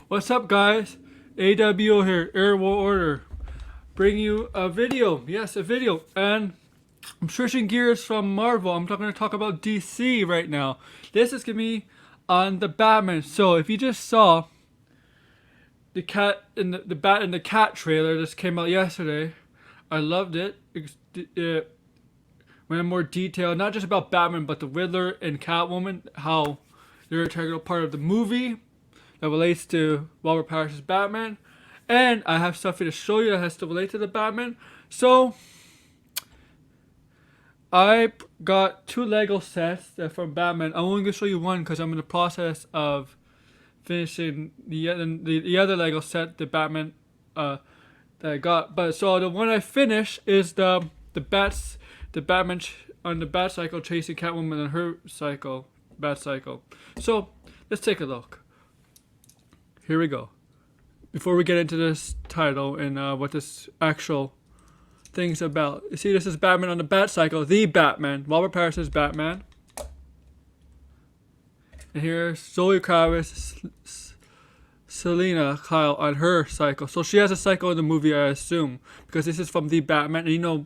What's up, guys? AWO here, Air War Order, bringing you a video. Yes, a video. And I'm switching gears from Marvel. I'm going to talk about DC right now. This is going to be on the Batman. So if you just saw the cat in the Bat in the Cat trailer, this came out yesterday. I loved it. It went in more detail, not just about Batman, but the Riddler and Catwoman, how they're an integral part of the movie that relates to Robert Pattinson's Batman. And I have stuff here to show you that has to relate to the Batman. So I got two Lego sets that from Batman. I'm only gonna show you one because I'm in the process of finishing the other Lego set, the Batman that I got. But so the one I finished is the Batman on the Bat Cycle chasing Catwoman on her cycle, Bat Cycle. So let's take a look. Here we go. Before we get into this title and what this actual thing's about, you see, this is Batman on the Bat Cycle, the Batman, Robert Pattinson's Batman. And here's Zoe Kravitz, Selena Kyle on her cycle. So she has a cycle in the movie, I assume, because this is from the Batman. And you know,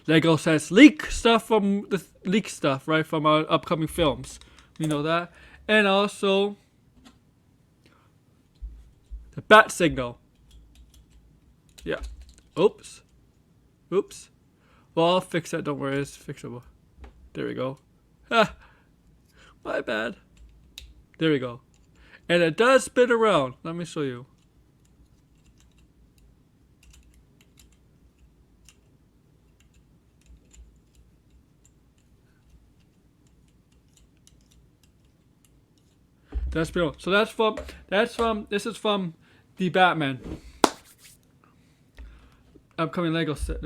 Lego sets leak stuff from the leak stuff, right, from our upcoming films. You know that, and also the bat signal. Yeah. Oops. Oops. Well, I'll fix that. Don't worry. It's fixable. There we go. Ah. My bad. There we go. And it does spin around. Let me show you. That's spin. So this is from the Batman upcoming Lego set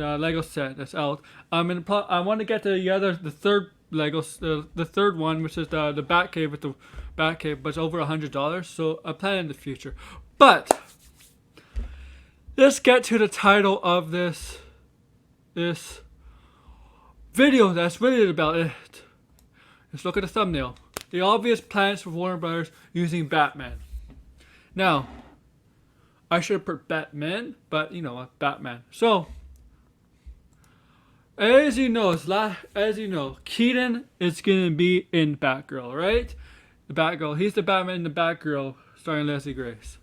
that's out. I want to get to the third Lego, the third one, which is the Batcave with the Batcave, but it's over $100. So I plan in the future. But let's get to the title of this video that's really about it. Let's look at the thumbnail. The obvious plans for Warner Brothers using Batman. Now, I should have put Batman, but you know what, Batman. So, as you know, Keaton is gonna be in Batgirl, right? The Batgirl. He's the Batman in the Batgirl, starring Leslie Grace.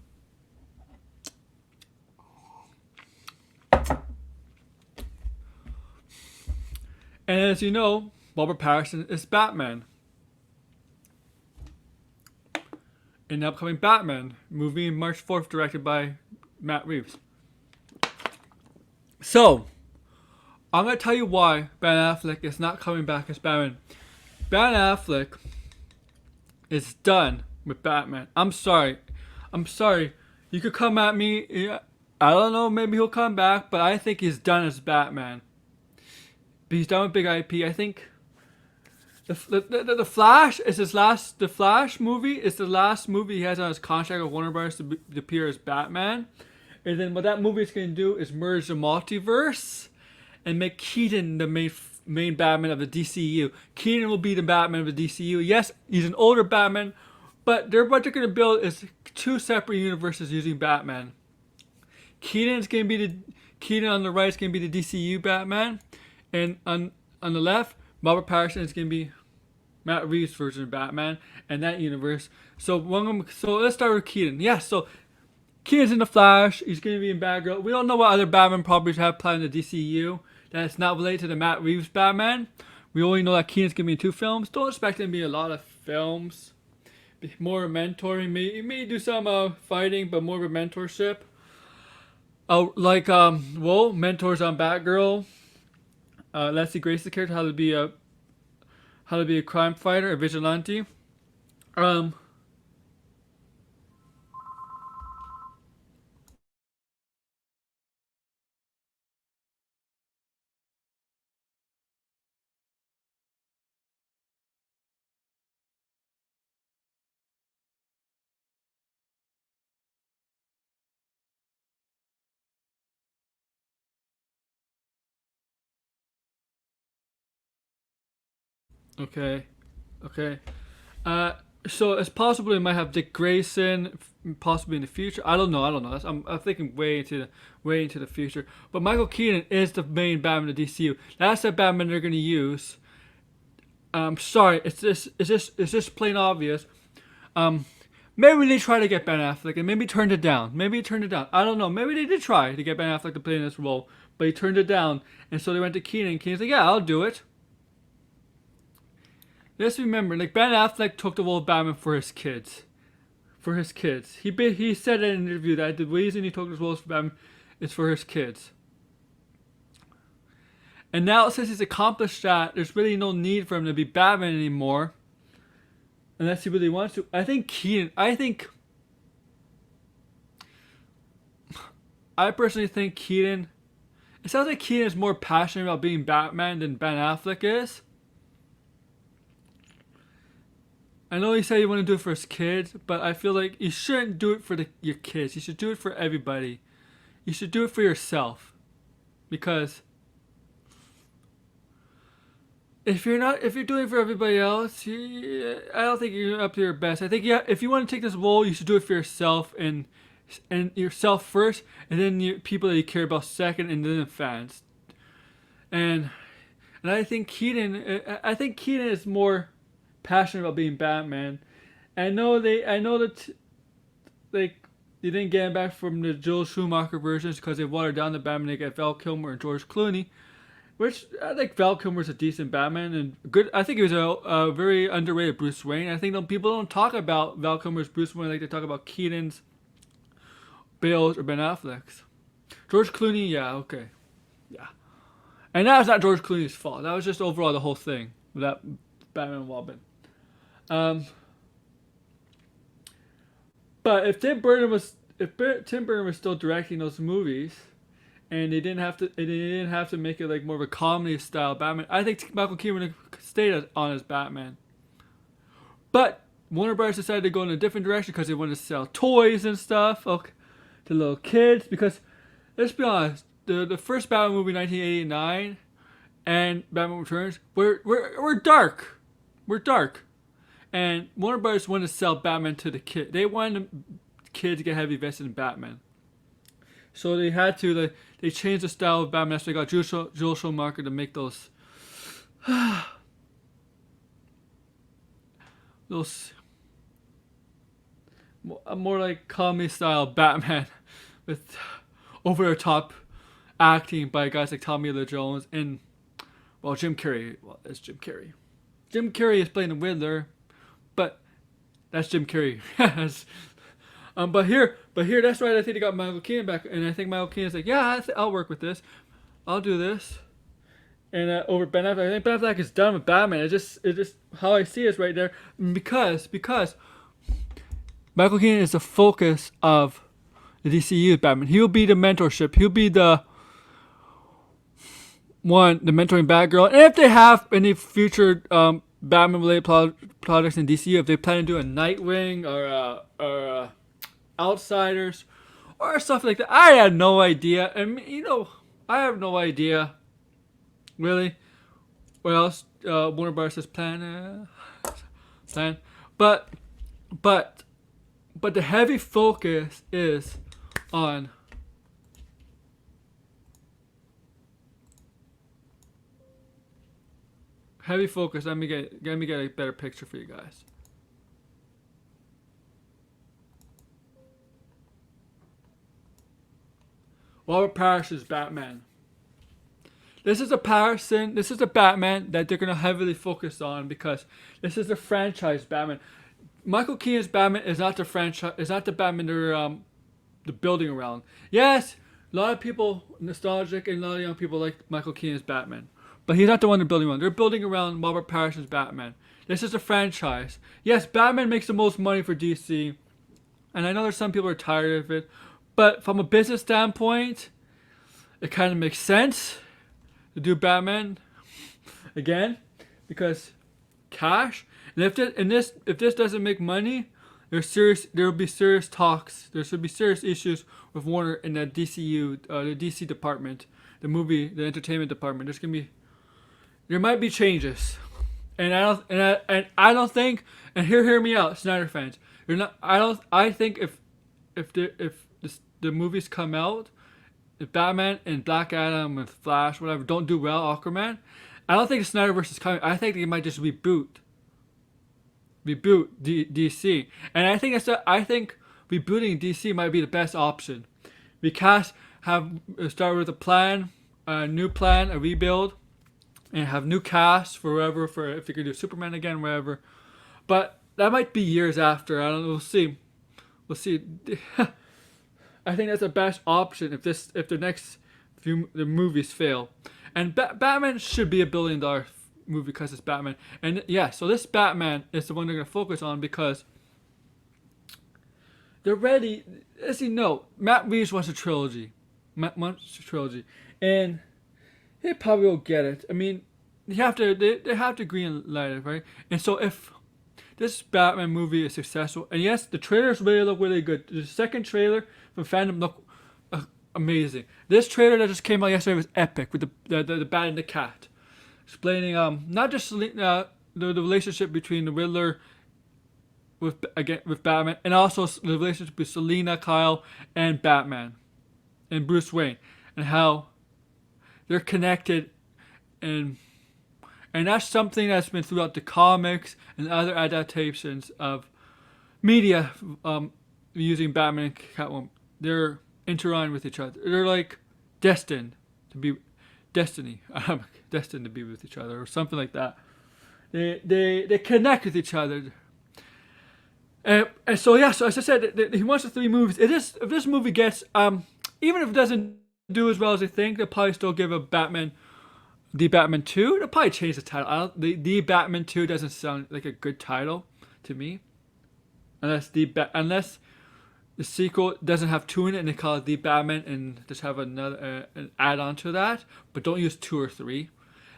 And as you know, Robert Pattinson is Batman in the upcoming Batman movie, March 4th, directed by Matt Reeves. So, I'm going to tell you why Ben Affleck is not coming back as Batman. Ben Affleck is done with Batman. I'm sorry. You could come at me. I don't know, maybe he'll come back, but I think he's done as Batman. But he's done with big IP. I think the Flash is his last. The Flash movie is the last movie he has on his contract with Warner Bros. To appear as Batman. And then what that movie is going to do is merge the multiverse and make Keaton the main Batman of the DCU. Keaton will be the Batman of the DCU. Yes, he's an older Batman, but what they're going to build is two separate universes using Batman. Keaton on the right is going to be the DCU Batman, and on the left, Robert Pattinson is going to be Matt Reeves' version of Batman and that universe. So let's start with Keaton. Yeah, so Keaton's in the Flash. He's going to be in Batgirl. We don't know what other Batman properties have planned in the DCU that's not related to the Matt Reeves Batman. We only know that Keaton's going to be in 2 films. Don't expect him to be in a lot of films. More mentoring. He may do some fighting, but more of a mentorship. Mentors on Batgirl. Leslie Grace's character, how to be a crime fighter, a vigilante. Okay. So it's possible they might have Dick Grayson, possibly in the future. I don't know. I don't know. I'm thinking way into the future. But Michael Keaton is the main Batman of the DCU. That's the Batman they're gonna use. Sorry, it's just plain obvious. Maybe they tried to get Ben Affleck and maybe turned it down. Maybe he turned it down. I don't know. Maybe they did try to get Ben Affleck to play in this role, but he turned it down. And so they went to Keaton. Keaton's like, yeah, I'll do it. Just remember, like Ben Affleck took the role of Batman for his kids. For his kids. He said in an interview that the reason he took this role for Batman is for his kids. And now since he's accomplished that, there's really no need for him to be Batman anymore. Unless he really wants to. I personally think Keaton, it sounds like Keaton is more passionate about being Batman than Ben Affleck is. I know he said he wanted to do it for his kids, but I feel like you shouldn't do it for your kids. You should do it for everybody. You should do it for yourself. Because if you're doing it for everybody else, I don't think you're up to your best. I think if you want to take this role, you should do it for yourself and yourself first, and then people that you care about second, and then the fans. And I think Keaton is more passionate about being Batman. I know that like they didn't get him back from the Joel Schumacher versions because they watered down the Batman. They got Val Kilmer and George Clooney. Which I think Val Kilmer's a decent Batman and good. I think he was a very underrated Bruce Wayne. I think people don't talk about Val Kilmer's Bruce Wayne like they talk about Keaton's, Bale's, or Ben Affleck's. George Clooney, yeah, okay, yeah. And that was not George Clooney's fault. That was just overall the whole thing with that Batman and Robin. But if Tim Burton was still directing those movies, and they didn't have to make it like more of a comedy style Batman, I think Michael Keaton would have stayed on as Batman. But Warner Bros. Decided to go in a different direction because they wanted to sell toys and stuff, okay, to little kids. Because let's be honest, the first Batman movie, 1989, and Batman Returns, were dark. We're dark. And Warner Bros. Wanted to sell Batman to the kid. They wanted the kids to get heavy invested in Batman. So they had to, they changed the style of Batman. So they got Joel Schumacher to make those more like comedy style Batman with over the top acting by guys like Tommy Lee Jones and Jim Carrey. Well, it's Jim Carrey. Jim Carrey is playing the Riddler, but that's Jim Carrey. But here, that's right. I think they got Michael Keaton back, and I think Michael Keaton's like, yeah, I'll work with this, I'll do this, and over Ben Affleck. I think Ben Affleck is done with Batman. It's just how I see it right there, because Michael Keaton is the focus of the DCU Batman. He'll be the mentorship. He'll be the mentoring Batgirl, and if they have any future Batman-related projects in DCU, if they plan to do a Nightwing or Outsiders or stuff like that, I have no idea. And I have no idea really what else Warner Bros. Has planned. But the heavy focus is on heavy focus. Let me get a better picture for you guys. Robert Pattinson's Batman. This is a Pattison. This is a Batman that they're gonna heavily focus on because this is the franchise Batman. Michael Keaton's Batman is not the franchise. Is not the Batman they're building around. Yes, a lot of people nostalgic and a lot of young people like Michael Keaton's Batman, but he's not the one they're building around. They're building around Robert Pattinson's Batman. This is a franchise. Yes, Batman makes the most money for DC, and I know there's some people are tired of it. But from a business standpoint, it kind of makes sense to do Batman again because cash. And if this doesn't make money, there will be serious talks. There should be serious issues with Warner in the DCU, the DC department, the entertainment department. There might be changes. I don't think, and hear me out, Snyder fans. You're not. I don't. I think if the movies come out, if Batman and Black Adam and Flash whatever don't do well, Aquaman, I don't think the Snyderverse is coming. I think they might just reboot DC, and I think rebooting DC might be the best option. Because start with a new plan, a rebuild, and have new cast for wherever, for if you could do Superman again, wherever. But that might be years after. I don't know. We'll see. We'll see. I think that's the best option if the next few the movies fail. And Batman should be $1 billion movie because it's Batman. And yeah, so this Batman is the one they're gonna focus on because they're ready. As you know, Matt Reeves wants a trilogy. And they probably will get it. I mean, they have to green light it, right? And so if this Batman movie is successful, and yes, the trailers really look really good. The second trailer from Phantom looked amazing. This trailer that just came out yesterday was epic with the bat and the cat, explaining not just the relationship between the Riddler with Batman, and also the relationship with Selina Kyle and Batman and Bruce Wayne, and how they're connected, and that's something that's been throughout the comics and other adaptations of media using Batman and Catwoman. They're intertwined with each other. They're like destined to be destined to be with each other, or something like that. They connect with each other. And so yeah, so as I said, he wants the 3 movies. If this movie gets even if it doesn't do as well as they think, they'll probably still give a The Batman 2. They'll probably change the title. The Batman 2 doesn't sound like a good title to me, unless the sequel doesn't have 2 in it and they call it The Batman and just have another an add on to that, but don't use 2 or 3.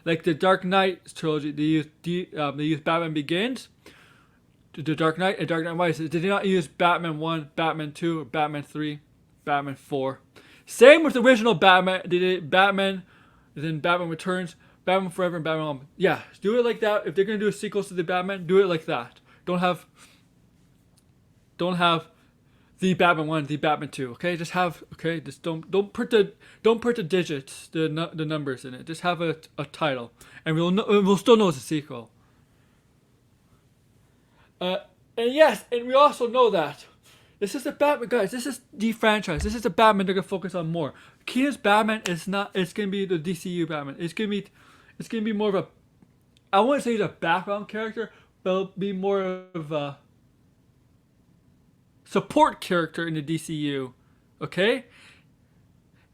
Like the Dark Knight trilogy, they use Batman Begins, the Dark Knight, and Dark Knight Rises. They did not use Batman 1, Batman 2, or Batman 3, Batman 4. Same with the original Batman. They did Batman, then Batman Returns, Batman Forever, and Batman. Yeah, do it like that. If they're gonna do a sequel to the Batman, do it like that. Don't have the Batman 1, the Batman 2. Okay, just don't put the digits, the numbers in it. Just have a title, and we'll still know it's a sequel. And yes, and we also know that this is the Batman, guys. This is the franchise. This is the Batman they're gonna focus on more. Keaton's Batman is not. It's gonna be the DCU Batman. It's gonna be more of a. I wouldn't say he's a background character, but it'll be more of a support character in the DCU. Okay.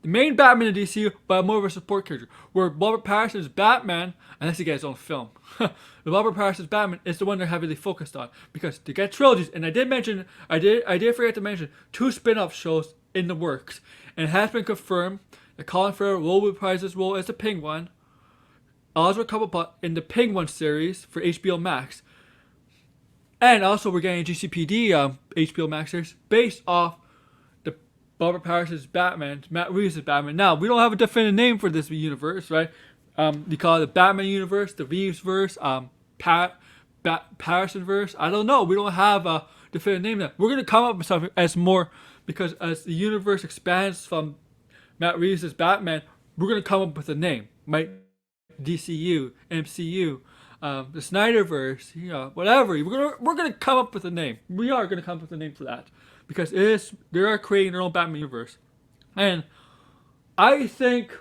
The main Batman in the DCU, but more of a support character. Where Robert Pattinson's Batman, unless he gets his own film, the Robert Pattinson's Batman is the one they're heavily focused on because they get trilogies. And I did forget to mention 2 spin-off shows in the works, and it has been confirmed that Colin Farrell will reprise his role as the Penguin, Oswald Cobblepot in the Penguin series for HBO Max, and also we're getting a GCPD HBO Max series based off Robert Pattinson's Batman, Matt Reeves' Batman. Now, we don't have a definite name for this universe, right? You call it the Batman universe, the Reeves verse, Patterson verse. I don't know. We don't have a definite name yet. We're going to come up with something as more, because as the universe expands from Matt Reeves' Batman, we're going to come up with a name, right? DCU, MCU, the Snyderverse, whatever. We're going to come up with a name. We are going to come up with a name for that. Because they are creating their own Batman universe, and I think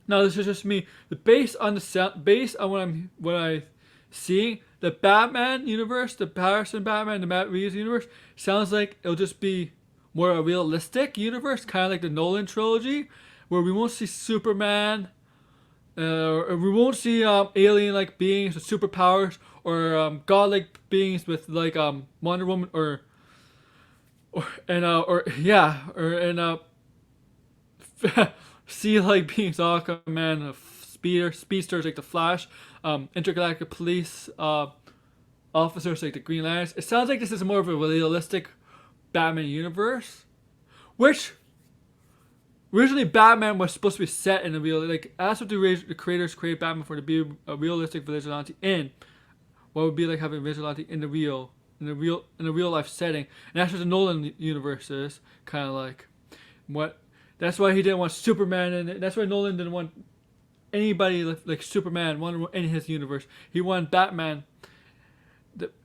now this is just me. Based on what I'm seeing, the Batman universe, the Pattison Batman, the Matt Reeves universe sounds like it'll just be more a realistic universe, kind of like the Nolan trilogy, where we won't see Superman, or we won't see alien-like beings with superpowers, or godlike beings with like Wonder Woman sea-like beings, Aquaman, speedsters like the Flash, intergalactic police officers like the Green Lanterns. It sounds like this is more of a realistic Batman universe, which originally Batman was supposed to be set in a real, like that's what the creators created Batman for, to be a realistic vigilante in what would be like having vigilante in the real life setting, and that's what the Nolan universe is kind of like. What that's why he didn't want Superman in it. That's why Nolan didn't want anybody like Superman, Wonder Woman in his universe. He wanted Batman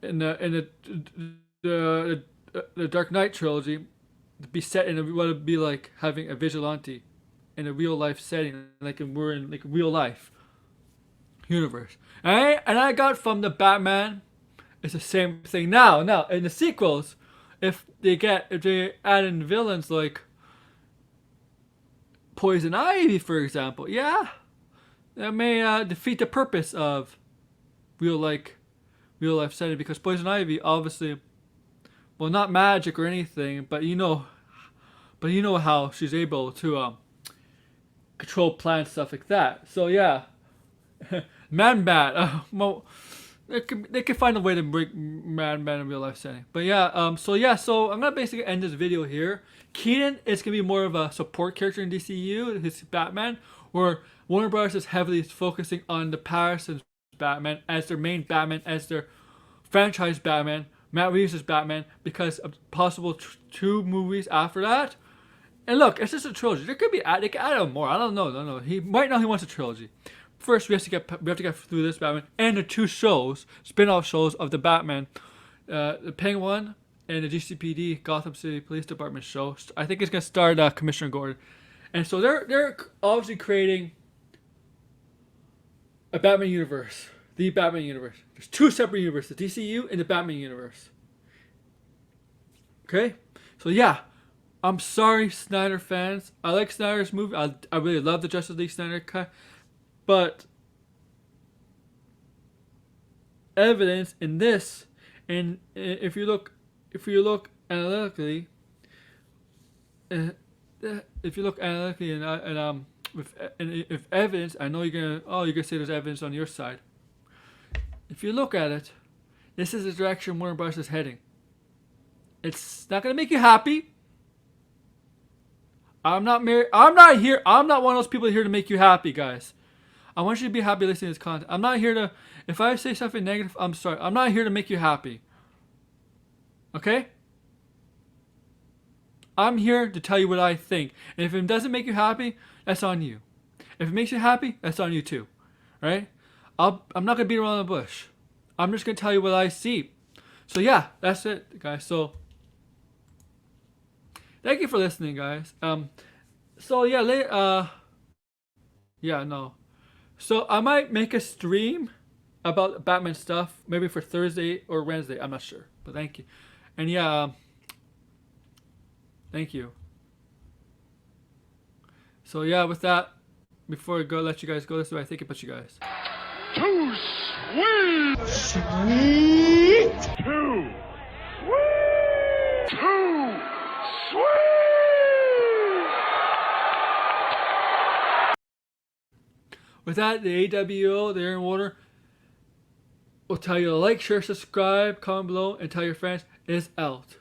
in the Dark Knight trilogy to be set in what would be like having a vigilante in a real life setting, like we're in like real life universe. And I got from the Batman, it's the same thing now. Now in the sequels, if they add in villains like Poison Ivy, for example, yeah, that may defeat the purpose of real life setting, because Poison Ivy obviously, well, not magic or anything, but you know how she's able to control plants, stuff like that. So yeah, Man-Bat. Well, they could find a way to bring Man-Bat in real life setting. But yeah, so I'm gonna basically end this video here. Keaton is gonna be more of a support character in DCU, his Batman, where Warner Bros. Is heavily focusing on the Pattison Batman as their main Batman, as their franchise Batman, Matt Reeves' Batman, because of possible 2 movies after that. And look, it's just a trilogy. There could be they could add on more. I don't know. He right now he wants a trilogy. First, we have to get through this Batman and the 2 shows, spin-off shows of the Batman, the Penguin and the GCPD Gotham City Police Department show. I think it's gonna start Commissioner Gordon, and so they're obviously creating a Batman universe, the Batman universe. There's 2 separate universes, the DCU and the Batman universe. Okay, so yeah, I'm sorry, Snyder fans. I like Snyder's movie. I really love the Justice League Snyder cut, but evidence in this, and if you look analytically, and if evidence, I know you're gonna say there's evidence on your side. If you look at it, this is the direction Warner Bros. Is heading. It's not gonna make you happy. I'm not one of those people here to make you happy, guys. I want you to be happy listening to this content. I'm not here to, if I say something negative, I'm sorry. I'm not here to make you happy. Okay? I'm here to tell you what I think. And if it doesn't make you happy, that's on you. If it makes you happy, that's on you too. Right? I'm not going to beat around the bush. I'm just going to tell you what I see. So yeah, that's it, guys. So thank you for listening, guys. So yeah, So I might make a stream about Batman stuff, maybe for Thursday or Wednesday. I'm not sure, but thank you. And yeah, thank you. So yeah, with that, before I go, let you guys go. This is what I think about you guys. Too sweet. Sweet. Too sweet. Too sweet. With that, the AWO, the Air and Water, will tell you to like, share, subscribe, comment below, and tell your friends. Is out.